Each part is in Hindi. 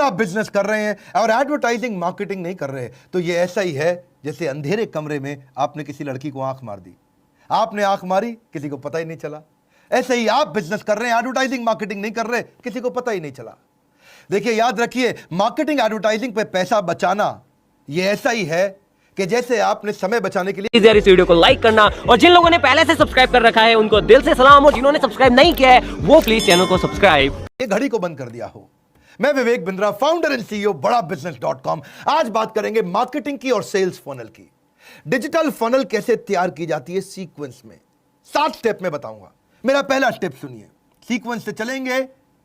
आप बिजनेस कर रहे हैं और एडवर्टाइजिंग मार्केटिंग नहीं कर रहे तो ये ऐसा ही है जैसे अंधेरे कमरे में आपने किसी लड़की को आंख मार दी, आपने आंख मारी, किसी को पता ही नहीं चला। ऐसे ही आप बिजनेस कर रहे हैं, एडवर्टाइजिंग मार्केटिंग नहीं कर रहे, किसी को पता ही नहीं चला। देखिए याद रखिए, मार्केटिंग एडवर्टाइजिंग पे पैसा बचाना ये ऐसा ही है कि जैसे आपने समय बचाने के लिए इस वीडियो को लाइक करना, और जिन लोगों ने पहले से सब्सक्राइब कर रखा है उनको दिल से सलाम, और जिन्होंने सब्सक्राइब नहीं किया है वो प्लीज चैनल को सब्सक्राइब, ये घड़ी को बंद कर दिया हो। मैं Vivek Bindra, founder and CEO बड़ा बिजनेस.com। आज बात करेंगे मार्केटिंग की और सेल्स फनल की। डिजिटल फनल कैसे तैयार की जाती है सीक्वेंस में 7 स्टेप में बताऊंगा। मेरा पहला स्टेप सुनिए, सीक्वेंस से चलेंगे।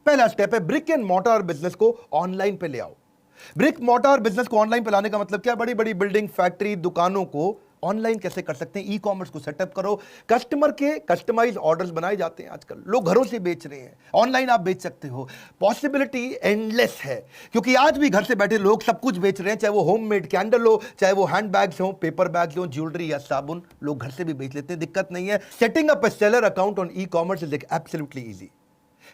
पहला स्टेप है ब्रिक एंड मोर्टार बिजनेस को ऑनलाइन पे ले आओ। ब्रिक मोर्टार बिजनेस को ऑनलाइन पे लाने का मतलब क्या? बड़ी बड़ी बिल्डिंग, फैक्ट्री, दुकानों को ऑनलाइन कैसे कर सकते हैं? ई कॉमर्स को सेटअप करो। कस्टमर के कस्टमाइज ऑर्डर्स बनाए जाते हैं। आजकल लोग घरों से बेच रहे हैं, ऑनलाइन आप बेच सकते हो। पॉसिबिलिटी एंडलेस है, क्योंकि आज भी घर से बैठे लोग सब कुछ बेच रहे हैं, चाहे वो होममेड कैंडल हो, चाहे वो हैंड बैग्स हो, पेपर बैग्स हो, ज्वेलरी या साबुन, लोग घर से भी बेच लेते हैं, दिक्कत नहीं है। Setting up A seller account on e commerce is absolutely easy.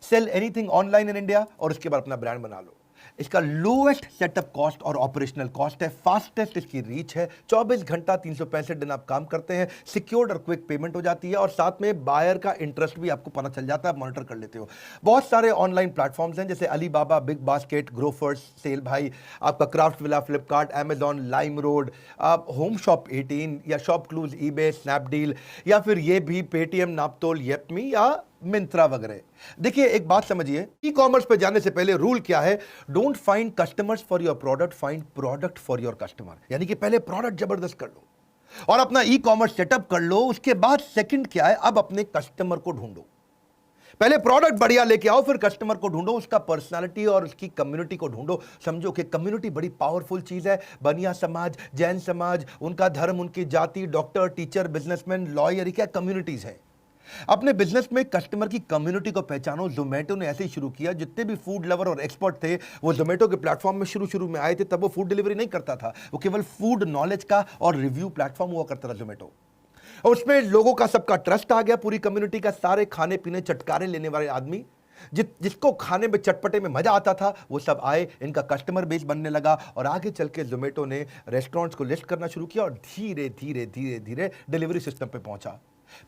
Sell anything online in India और उसके बाद अपना ब्रांड बना लो। इसका लोएस्ट सेटअप कॉस्ट और ऑपरेशनल कॉस्ट है, फास्टेस्ट इसकी रीच है। 24 घंटा 365 दिन आप काम करते हैं, सिक्योर्ड और क्विक पेमेंट हो जाती है, और साथ में बायर का इंटरेस्ट भी आपको पता चल जाता है, आप मॉनिटर कर लेते हो। बहुत सारे ऑनलाइन प्लेटफॉर्म्स हैं जैसे Alibaba, big basket, Grofers, sell भाई, आपका craft villa, Flipkart, Amazon, lime road, आप होम शॉप 18 या शॉप क्लूज, ईबे, स्नैपडील, या फिर ये भी पेटीएम, नापतोल, येपमी या मिंत्रा वगैरह। देखिए एक बात समझिए, ई कॉमर्स पे जाने से पहले रूल क्या है? Don't find customers for your product, find product for your customer. यानी कि पहले प्रोडक्ट जबरदस्त कर लो और अपना ई कॉमर्स सेटअप कर लो। उसके बाद सेकंड क्या है? अब अपने कस्टमर को ढूंढो। पहले प्रोडक्ट बढ़िया लेके आओ, फिर कस्टमर को ढूंढो, उसका पर्सनालिटी और उसकी कम्युनिटी को ढूंढो। समझो कि कम्युनिटी बड़ी पावरफुल चीज है। बनिया समाज, जैन समाज, उनका धर्म, उनकी जाति, डॉक्टर, टीचर, बिजनेसमैन, लॉयर, क्या कम्युनिटीज है। अपने बिजनेस में कस्टमर की कम्युनिटी को पहचानो। जोमेटो ने ऐसे ही शुरू किया। जितने भी फूड लवर और एक्सपर्ट थे वो जोमेटो के प्लेटफॉर्म में शुरू में आए थे। तब वो फूड डिलीवरी नहीं करता था, वो केवल फूड नॉलेज का और रिव्यू प्लेटफॉर्म हुआ करता था जोमेटो। और उसमें लोगों का सबका ट्रस्ट आ गया, पूरी कम्युनिटी का। सारे खाने पीने चटकारे लेने वाले आदमी, जिसको खाने में चटपटे में मजा आता था, वो सब आए, इनका कस्टमर बेस बनने लगा। और आगे चल के जोमेटो ने रेस्टोरेंट्स को लिस्ट करना शुरू किया और धीरे धीरे धीरे धीरे डिलीवरी सिस्टम पे पहुंचा।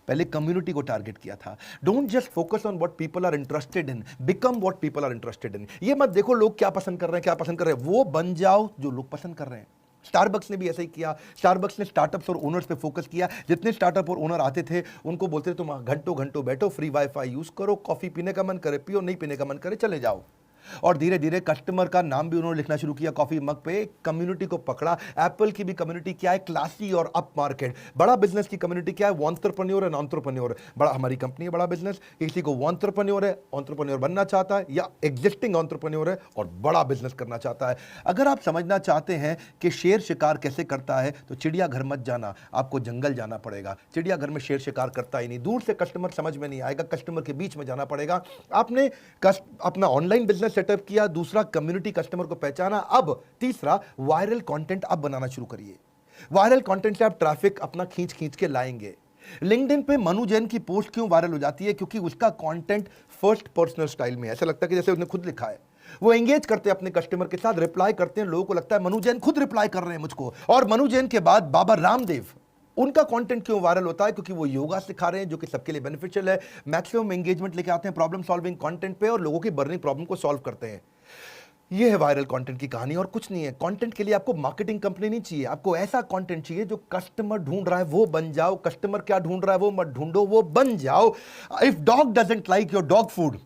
पहले कम्युनिटी को टारगेट किया था। Don't just focus on what people are interested in, become what people are interested in. ये मत देखो लोग क्या पसंद कर रहे हैं, क्या पसंद कर रहे हैं, वो बन जाओ जो लोग पसंद कर रहे हैं। स्टारबक्स ने भी ऐसा ही किया। स्टारबक्स ने स्टार्टअप्स और ओनर्स पे फोकस किया। जितने स्टार्टअप और ओनर आते थे उनको बोलते थे तुम घंटों घंटों बैठो, फ्री वाईफाई यूज करो, कॉफी पीने का मन करे पियो, नहीं पीने का मन करे चले जाओ। और धीरे धीरे कस्टमर का नाम भी उन्होंने लिखना शुरू किया कॉफी मग पे। कम्युनिटी को पकड़ा। एप्पल की भी कम्युनिटी क्या है? क्लासी और अप मार्केट। बड़ा बिजनेस की कम्युनिटी क्या है? वो एंटरप्रेन्योर है, एंटरप्रेन्योर। बड़ा हमारी कंपनी है बड़ा बिजनेस। किसी को वो एंटरप्रेन्योर है, एंटरप्रेन्योर बनना चाहता है, या एग्जिस्टिंग एंटरप्रेन्योर है और बड़ा बिजनेस करना चाहता है। अगर आप समझना चाहते हैं कि शेर शिकार कैसे करता है तो चिड़ियाघर मत जाना, आपको जंगल जाना पड़ेगा। चिड़ियाघर में शेर शिकार करता ही नहीं, दूर से कस्टमर समझ में नहीं आएगा, कस्टमर के बीच में जाना पड़ेगा। आपने अपना ऑनलाइन बिजनेस सेटअप किया, दूसरा कम्युनिटी कस्टमर को पहचाना, अब तीसरा वायरल कंटेंट आप बनाना शुरू करिए। वायरल कंटेंट से आप ट्रैफिक अपना खींच खींच के लाएंगे। लिंक्डइन पे मनु जैन की पोस्ट क्यों वायरल हो जाती है? क्योंकि उसका कंटेंट फर्स्ट पर्सनल स्टाइल में है, ऐसा लगता है कि जैसे उसने खुद लिखा है। वो एंगेज करते हैं अपने कस्टमर के साथ, रिप्लाई करते हैं, लोगों को लगता है मनु जैन खुद रिप्लाई कर रहे हैं मुझको। और मनु जैन के बाद बाबा रामदेव, उनका कंटेंट क्यों वायरल होता है? क्योंकि वो योगा सिखा रहे हैं जो कि सबके लिए बेनिफिशियल है। मैक्सिमम एंगेजमेंट लेके आते हैं प्रॉब्लम सॉल्विंग कंटेंट पे और लोगों की बर्निंग प्रॉब्लम को सॉल्व करते हैं। ये है वायरल कंटेंट की कहानी और कुछ नहीं है। कंटेंट के लिए आपको मार्केटिंग कंपनी नहीं चाहिए, आपको ऐसा कंटेंट चाहिए जो कस्टमर ढूंढ रहा है वो बन जाओ। कस्टमर क्या ढूंढ रहा है वो मत ढूंढो, वो बन जाओ। If dog doesn't like your dog food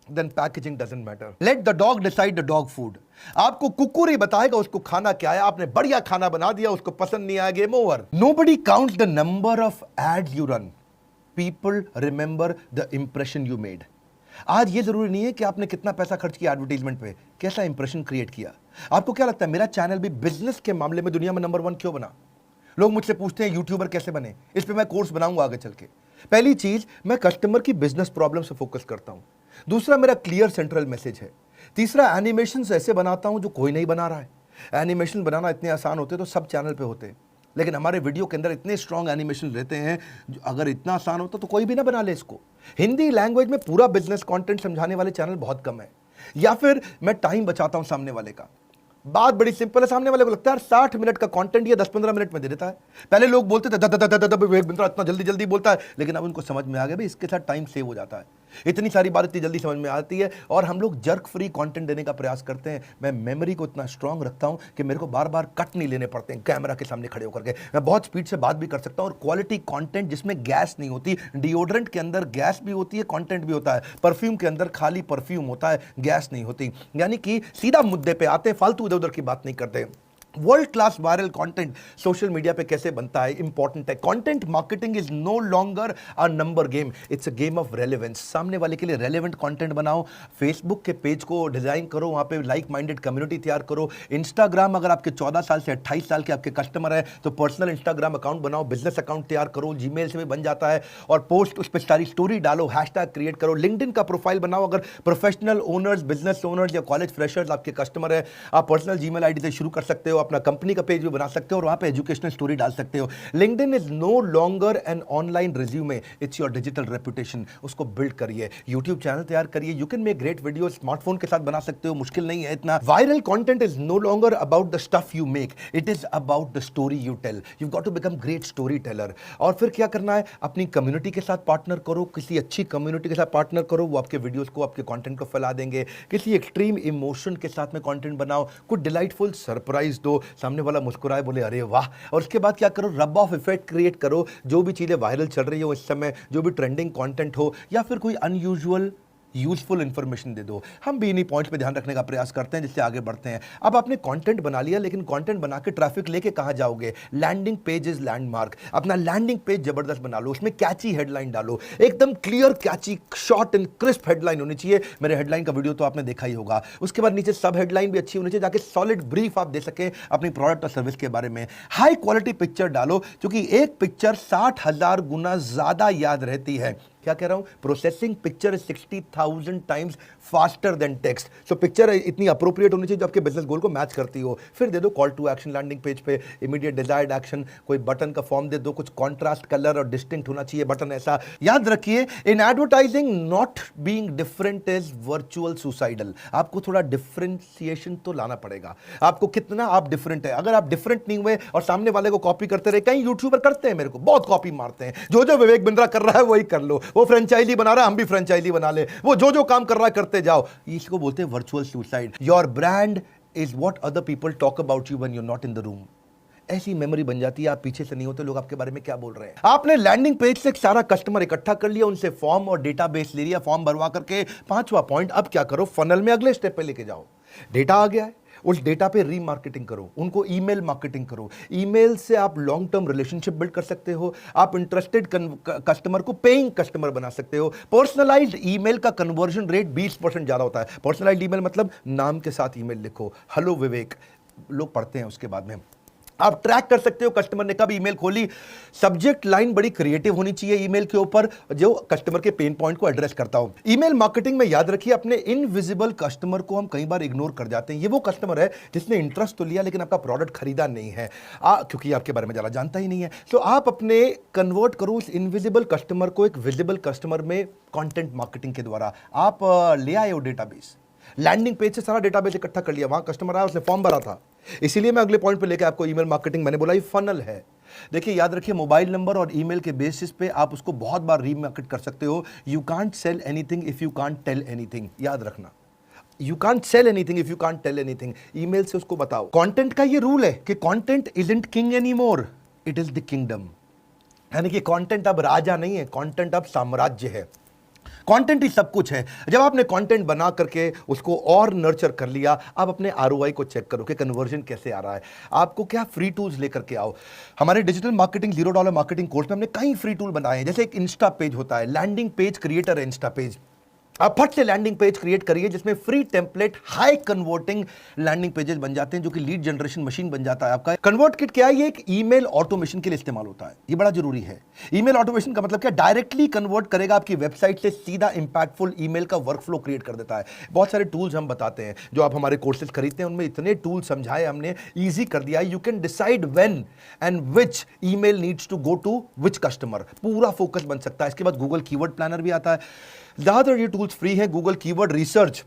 then packaging doesn't matter. Let the dog decide the dog food. आपको कुकुर ही बताएगा उसको खाना क्या है। आपने बढ़िया खाना बना दिया, उसको पसंद नहीं आया, game over. Nobody counts the number of ads you run. People remember the impression you made. आज ये जरूरी नहीं है कि आपने कितना पैसा खर्च किया एडवर्टाइजमेंट पे, कैसा इंप्रेशन क्रिएट किया। आपको क्या लगता है मेरा चैनल भी बिजनेस के मामले में दुनिया में नंबर 1 क्यों बना? लोग मुझसे पूछते हैं यूट्यूबर कैसे बने, इस पे मैं कोर्स बनाऊंगा आगे चल के। पहली चीज, मैं कस्टमर की बिजनेस प्रॉब्लम से फोकस करता हूं। दूसरा, मेरा क्लियर सेंट्रल मैसेज है। तीसरा, एनिमेशन ऐसे बनाता हूं जो कोई नहीं बना रहा है। एनिमेशन बनाना इतने आसान होते तो सब चैनल पे होते, लेकिन हमारे वीडियो के अंदर इतने स्ट्रॉन्ग एनिमेशन रहते हैं, अगर इतना आसान होता तो कोई भी ना बना ले इसको। हिंदी लैंग्वेज में पूरा बिजनेस कंटेंट समझाने वाले चैनल बहुत कम है। या फिर मैं टाइम बचाता हूं सामने वाले का। बात बड़ी सिंपल है, सामने वाले को लगता है 60 मिनट का कंटेंट ये 10-15 मिनट में दे देता है। पहले लोग बोलते थे विवेक बिंद्रा इतना जल्दी जल्दी बोलता है, लेकिन अब उनको समझ में आ गया भाई इसके साथ टाइम सेव हो जाता है। इतनी सारी बात इतनी जल्दी समझ में आती है और हम लोग जर्क फ्री कंटेंट देने का प्रयास करते हैं। मैं मेमोरी को इतना स्ट्रांग रखता हूं कि मेरे को बार बार कट नहीं लेने पड़ते हैं कैमरा के सामने खड़े होकर के। मैं बहुत स्पीड से बात भी कर सकता हूं और क्वालिटी कंटेंट जिसमें गैस नहीं होती। डिओड्रेंट के अंदर गैस भी होती है, कंटेंट भी होता है। परफ्यूम के अंदर खाली परफ्यूम होता है, गैस नहीं होती। यानी कि सीधा मुद्दे पे आते हैं, फालतू इधर उधर की बात नहीं करते। World class viral content social media पे कैसे बनता है, इंपॉर्टेंट है। Content marketing is no longer a number game, it's a game of relevance. सामने वाले के लिए रेलेवेंट कंटेंट बनाओ। फेसबुक के पेज को डिजाइन करो, वहां पे लाइक माइंडेड कम्युनिटी तैयार करो। इंस्टाग्राम अगर आपके 14 साल से 28 साल के आपके कस्टमर है तो पर्सनल इंस्टाग्राम अकाउंट बनाओ, बिजनेस अकाउंट तैयार करो, जीमेल से भी बन जाता है। और पोस्ट उस पर सारी स्टोरी डालो, हैशटैग क्रिएट करो। लिंक्डइन का प्रोफाइल बनाओ। अगर प्रोफेशनल ओनर्स, बिजनेस ओनर्स या कॉलेज फ्रेशर्स आपके कस्टमर है, आप पर्सनल जीमेल आईडी से शुरू कर सकते हो। अपना कंपनी का पेज भी बना सकते हो और वहां पे एजुकेशनल स्टोरी डाल सकते हो। LinkedIn is no longer an online resume, it's your digital reputation. उसको बिल्ड करिए, यूट्यूब चैनल तैयार करिए। You can make great video, smartphone के साथ बना सकते हो, मुश्किल नहीं है इतना। Viral content is no longer about the stuff you make, it is about the story you tell. You got to become great story teller. और फिर क्या करना है, अपनी कम्युनिटी के साथ पार्टनर करो, किसी अच्छी कम्युनिटी के साथ पार्टनर करो, वो आपके वीडियोस को, आपके कंटेंट को फैला देंगे। किसी एक्सट्रीम इमोशन के साथ में कंटेंट बनाओ, कुछ डिलाइटफुल सरप्राइज दो, सामने वाला मुस्कुराए, बोले अरे वाह। और उसके बाद क्या करो, रब ऑफ इफेक्ट क्रिएट करो। जो भी चीजें वायरल चल रही हो इस समय, जो भी ट्रेंडिंग कंटेंट हो या फिर कोई अनयूजुअल यूजफुल इंफॉर्मेशन दे दो। हम भी इन्हीं पॉइंट्स पे ध्यान रखने का प्रयास करते हैं जिससे आगे बढ़ते हैं। अब आपने कंटेंट बना लिया, लेकिन कंटेंट बना के ट्रैफिक लेके कहां जाओगे? Landing page is landmark. अपना लैंडिंग पेज जबरदस्त बना लो, उसमें कैची हेडलाइन डालो, एकदम clear catchy short and crisp headline होनी चाहिए। मेरे हेडलाइन का वीडियो तो आपने देखा ही होगा। उसके बाद नीचे सब हेडलाइन भी अच्छी होनी चाहिए, जाके सॉलिड ब्रीफ आप दे सके अपनी प्रोडक्ट और सर्विस के बारे में। हाई क्वालिटी पिक्चर डालो, क्योंकि एक पिक्चर 60,000 गुना ज्यादा याद रहती है। क्या कह रहा हूं? Processing picture 60,000 times faster than text. So picture इतनी अप्रोप्रिएट होनी चाहिए जो आपके बिजनेस गोल को मैच करती हो। फिर दे दो call to action landing page पे, इमीडिएट डिजायर्ड एक्शन, कोई बटन का फॉर्म दे दो, कुछ कॉन्ट्रास्ट कलर और डिस्टिंक्ट होना चाहिए बटन ऐसा। याद रखिए, in advertising not being different is virtual suicidal. आपको थोड़ा डिफरेंशिएशन तो लाना पड़ेगा। आपको कितना आप डिफरेंट है। अगर आप डिफरेंट नहीं हुए और सामने वाले को कॉपी करते रहे, कई यूट्यूबर करते हैं, मेरे को बहुत कॉपी मारते हैं। जो जो विवेक बिंद्रा कर रहा है वही कर लो, वो फ्रेंचाइजी बना रहा है हम भी फ्रेंचाइजी बना ले, वो जो जो काम कर रहा है करते जाओ। इसको बोलते हैं virtual suicide. Your brand is what other people talk about you when you are not in the room. ऐसी मेमोरी बन जाती है, आप पीछे से नहीं होते, लोग आपके बारे में क्या बोल रहे हैं। आपने लैंडिंग पेज से सारा कस्टमर इकट्ठा कर लिया, उनसे फॉर्म और डेटाबेस ले लिया, फॉर्म भरवा करके। 5वां पॉइंट, अब क्या करो, फनल में अगले स्टेप पे लेके जाओ। डेटा आ गया है, उस डेटा पे रीमार्केटिंग करो, उनको ईमेल मार्केटिंग करो। ईमेल से आप लॉन्ग टर्म रिलेशनशिप बिल्ड कर सकते हो। आप इंटरेस्टेड कस्टमर को पेइंग कस्टमर बना सकते हो। पर्सनलाइज्ड ईमेल का कन्वर्जन रेट 20% ज्यादा होता है। पर्सनलाइज्ड ईमेल मतलब नाम के साथ ईमेल लिखो, हेलो विवेक, लोग पढ़ते हैं उसके बाद में। आप ट्रैक कर सकते हो कस्टमर ने कब ईमेल खोली। सब्जेक्ट लाइन बड़ी क्रिएटिव होनी चाहिए ईमेल के ऊपर, जो कस्टमर के पेन पॉइंट को एड्रेस करता हो। ईमेल मार्केटिंग में याद रखिए, अपने इनविजिबल कस्टमर को हम कई बार इग्नोर कर जाते हैं। ये वो कस्टमर है जिसने इंटरेस्ट तो लिया लेकिन आपका प्रोडक्ट खरीदा नहीं है, क्योंकि आपके बारे में ज़्यादा जानता ही नहीं है। तो आप अपने कन्वर्ट करो उस इनविजिबल कस्टमर को एक विजिबल कस्टमर में कंटेंट मार्केटिंग के द्वारा। आप ले आए हो डेटाबेस, लैंडिंग पेज से सारा डेटाबेस इकट्ठा कर लिया, वहां कस्टमर आया, उसने फॉर्म भरा था। इसीलिए मैं अगले पॉइंट पे लेके आपको ईमेल मार्केटिंग, मैंने बोला ये फनल है। देखिए याद रखिए, मोबाइल नंबर और ईमेल के बेसिस पे आप उसको बहुत बार रीमार्केट कर सकते हो। You can't sell anything if you can't tell anything, याद रखना। You can't sell anything if you can't tell anything. Email से उसको बताओ। कंटेंट का ये रूल है कि content isn't king anymore, it is the kingdom. यानी कि कंटेंट अब राजा नहीं है, कंटेंट अब साम्राज्य है। कंटेंट ही सब कुछ है। जब आपने कंटेंट बना करके उसको और नर्चर कर लिया, आप अपने आरओआई को चेक करो कि कन्वर्जन कैसे आ रहा है। आपको क्या फ्री टूल्स लेकर के आओ। हमारे डिजिटल मार्केटिंग $0 मार्केटिंग कोर्स में हमने कई फ्री टूल बनाए हैं। जैसे एक इंस्टा पेज होता है, लैंडिंग पेज क्रिएटर है इंस्टा पेज। आप फट से लैंडिंग पेज क्रिएट करिए जिसमें free template high converting landing pages बन जाते हैं, जो कि लीड जनरेशन मशीन बन जाता है आपका। कन्वर्ट किट क्या है? ये एक ईमेल ऑटोमेशन के लिए इस्तेमाल होता है, ये बड़ा जरूरी है। ईमेल ऑटोमेशन का मतलब क्या? डायरेक्टली कन्वर्ट करेगा आपकी वेबसाइट से सीधा इंपैक्टफुल ईमेल का वर्कफ्लो क्रिएट कर देता है। बहुत सारे टूल्स हम बताते हैं, जो आप हमारे कोर्सेज खरीदते हैं उनमें इतने टूल समझाए हमने, ईजी कर दिया। You can decide when and which email needs to go to which customer, पूरा फोकस बन सकता है। इसके बाद गूगल कीवर्ड प्लानर भी आता है। ज्यादातर ये टूल्स फ्री है। Google keyword research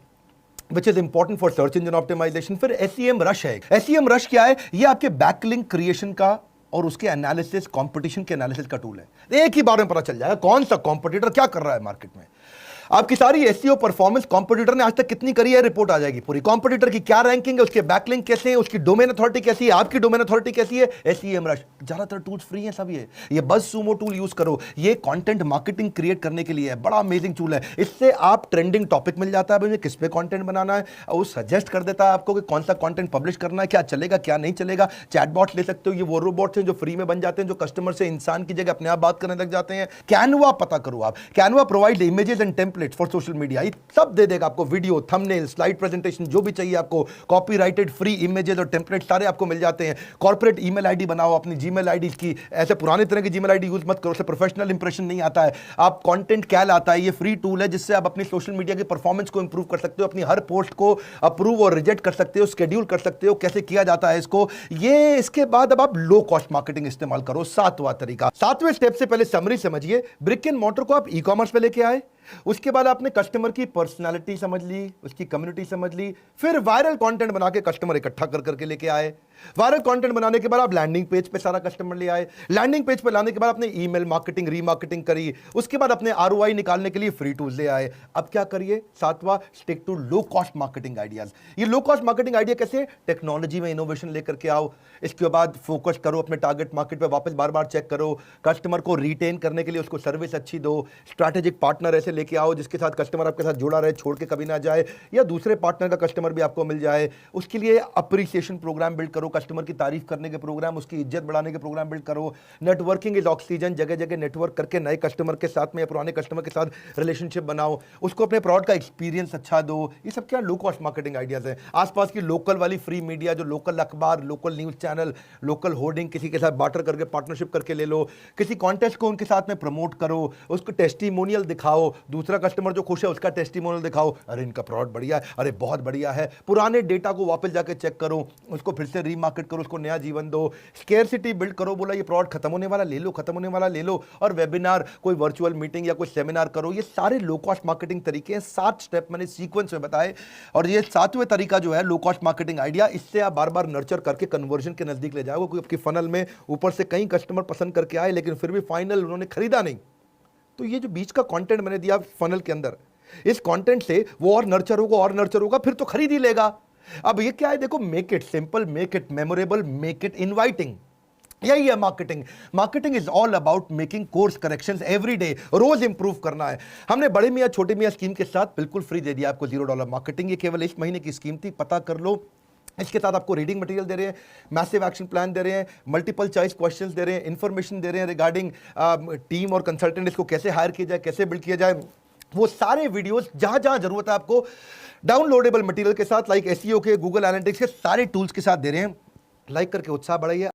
which is important for search engine optimisation. फिर SEM रश है। SEM रश क्या है? ये आपके बैकलिंक क्रिएशन का और उसके एनालिसिस, कंपटीशन के एनालिसिस का टूल है। एक ही बार में पता चल जाएगा कौन सा कॉम्पिटिटर क्या कर रहा है मार्केट में। आपकी सारी SEO परफॉर्मेंस कॉम्पिटिटर ने आज तक कितनी करी है, रिपोर्ट आ जाएगी पूरी। कॉम्पिटिटर की क्या रैंकिंग है, उसके बैकलिंक कैसे हैं, उसकी डोमेन अथॉरिटी कैसी है, आपकी डोमेन अथॉरिटी कैसी है। SEM रश, ज्यादातर टूल्स फ्री हैं सब। ये बस सुमो टूल यूज करो, ये कंटेंट मार्केटिंग क्रिएट करने के लिए है, बड़ा अमेजिंग टूल है। इससे आप ट्रेंडिंग टॉपिक मिल जाता है, मुझे किस पे कंटेंट बनाना है, वो सजेस्ट कर देता है आपको कि कौन सा कंटेंट पब्लिश करना है, क्या चलेगा क्या नहीं चलेगा। चैटबॉट ले सकते हो, ये वो रोबोट्स हैं जो फ्री में बन जाते हैं, जो कस्टमर से इंसान की जगह अपने आप बात करने लग जाते हैं। कैनवा पता करो आप, Canva provide images and templates for social media. सब दे देगा आपको, वीडियो, थंबनेल, स्लाइड प्रेजेंटेशन, जो भी चाहिए आपको, कॉपीराइटेड फ्री इमेजेस और टेम्पलेट सारे आपको मिल जाते हैं। कॉर्पोरेट ईमेल आईडी बनाओ अपनी जीमेल आईडी की, ऐसे पुराने तरह की जीमेल आईडी यूज मत करो, उससे प्रोफेशनल इंप्रेशन नहीं आता है। आप कंटेंट कैल आता है, ये फ्री टूल है जिससे आप अपनी सोशल मीडिया की परफॉर्मेंस को इंप्रूव कर सकते हो, अपनी हर पोस्ट को अप्रूव और रिजेक्ट कर सकते हो, शेड्यूल कर सकते हो, कैसे किया जाता है इसको। ये इसके बाद अब आप लो कॉस्ट मार्केटिंग इस्तेमाल करो, 7वां तरीका। 7वें स्टेप से पहले समरी समझिए। ब्रिक एंड मॉर्टर को आप ई-कॉमर्स पे लेके आए, उसके बाद आपने कस्टमर की पर्सनालिटी समझ ली, उसकी कम्युनिटी समझ ली, फिर वायरल कंटेंट बना के कस्टमर इकट्ठा कर करके लेके आए। वायरल कंटेंट बनाने के बाद आप लैंडिंग पेज पे सारा कस्टमर ले आए। लैंडिंग पेज पे लाने के बाद आपने ईमेल मार्केटिंग, रीमार्केटिंग करी, उसके बाद अपने ROI निकालने के लिए फ्री टूल्स ले आए। अब क्या करिए? 7वां, stick to low cost marketing ideas. ये लो कॉस्ट मार्केटिंग आइडिया कैसे? टेक्नोलॉजी में इनोवेशन लेकर के आओ। इसके बाद फोकस करो अपने टारगेट मार्केट पे, वापस बार बार चेक करो। कस्टमर को रिटेन करने के लिए उसको सर्विस अच्छी दो। स्ट्रैटेजिक पार्टनर ऐसे लेके आओ जिसके साथ कस्टमर आपके साथ जुड़ा रहे, छोड़ के कभी ना जाए, या दूसरे पार्टनर का कस्टमर भी आपको मिल जाए। उसके लिए अप्रिसिएशन प्रोग्राम बिल्ड करो, कस्टमर की तारीफ करने के प्रोग्राम, उसकी इज्जत बढ़ाने के प्रोग्राम बिल्ड करो। नेटवर्किंग इज ऑक्सीजन, जगह जगह नेटवर्क करके नए कस्टमर के साथ में या पुराने कस्टमर के साथ रिलेशनशिप बनाओ, उसको अपने प्रोडक्ट का एक्सपीरियंस अच्छा दो। ये सब क्या लो कॉस्ट मार्केटिंग आइडियाज हैं। आसपास की लोकल वाली फ्री मीडिया, जो लोकल अखबार, local news channel, local hoarding, किसी के साथ बार्टर करके पार्टनरशिप करके ले लो। किसी कॉन्टेस्ट को उनके साथ में प्रमोट करो, उसको टेस्टिमोनियल दिखाओ, दूसरा कस्टमर जो खुश है उसका टेस्टिमोनियल दिखाओ, अरे इनका प्रोडक्ट बढ़िया है, अरे बहुत बढ़िया है। पुराने डेटा को वापस जाके चेक करो, उसको फिर से रीमार्केट करो, उसको नया जीवन दो। स्केर्सिटी बिल्ड करो, बोला ये प्रोडक्ट खत्म होने वाला ले लो, खत्म होने वाला ले लो। और वेबिनार, कोई वर्चुअल मीटिंग या कोई सेमिनार करो। ये सारे लो कॉस्ट मार्केटिंग तरीके हैं। 7 स्टेप मैंने सीक्वेंस में बताए, और ये 7वें तरीका जो है लो कॉस्ट मार्केटिंग आइडिया, इससे आप बार बार नर्चर करके कन्वर्जन के नजदीक ले जाओगे। क्योंकि आपकी फनल में ऊपर से कई कस्टमर पसंद करके आए, लेकिन फिर भी फाइनल उन्होंने खरीदा नहीं। तो ये जो बीच का कंटेंट मैंने दिया फनल के अंदर, इस कंटेंट से वो और नर्चर होगा और नर्चर होगा, फिर तो खरीद ही लेगा। अब ये क्या है देखो, make it simple, make it memorable, make it inviting. यही है marketing. Marketing is all about making course corrections every day, रोज इंप्रूव करना है। हमने बड़े मियां छोटे मियां स्कीम के साथ बिल्कुल फ्री दे दिया आपको $0 मार्केटिंग। ये केवल इस महीने की स्कीम थी, पता कर लो। इसके साथ आपको रीडिंग मटेरियल दे रहे हैं, मैसिव एक्शन प्लान दे रहे हैं, मल्टीपल चॉइस क्वेश्चंस दे रहे हैं, इंफॉर्मेशन दे रहे हैं रिगार्डिंग टीम और कंसल्टेंट, इसको कैसे हायर किया जाए, कैसे बिल्ड किया जाए। वो सारे वीडियोस जहां जहां जरूरत है आपको डाउनलोडेबल मटेरियल के साथ, लाइक SEO के, गूगल एनालिटिक्स के सारे टूल्स के साथ दे रहे हैं। लाइक करके उत्साह बढ़ाइए।